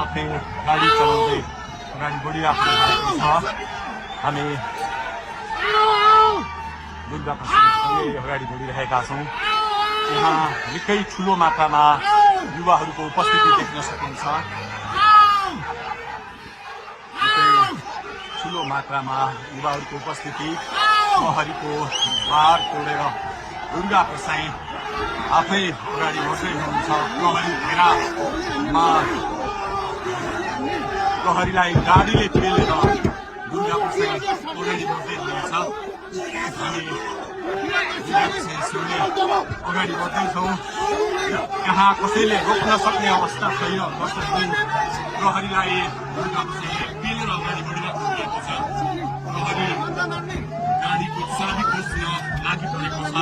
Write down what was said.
आफ्नै गाडी चलाउँदै अगाडि बढिराख्नु भएको छ। हामी दुर्गा प्रसादसँगै अगाडि बढिरहेका छौँ। यहाँ निकै ठुलो मात्रामा युवाहरूको उपस्थिति देख्न सकिन्छ। ठुलो मात्रामा युवाहरूको उपस्थिति, प्रहरीको बार तोडेर दुर्गा प्रसाई आफै अगाडि बढ्दै हुनुहुन्छ। प्रहरी घेरामा प्रहरीलाई गाडीले पेलेर दुर्गा प्रसाई अगाडि बढ्दै हुनुहुन्छ। हामी दुर्गा प्रसाईसँगै अगाडि बढ्दैछौँ। यहाँ कसैले रोक्न सक्ने अवस्था छैन। प्रहरीलाई दुर्गा प्रसाईले पेलेर अगाडि बढिरहेको भएको छ। प्रहरी गाडीको चाबी खोज्न लागि परेको छ।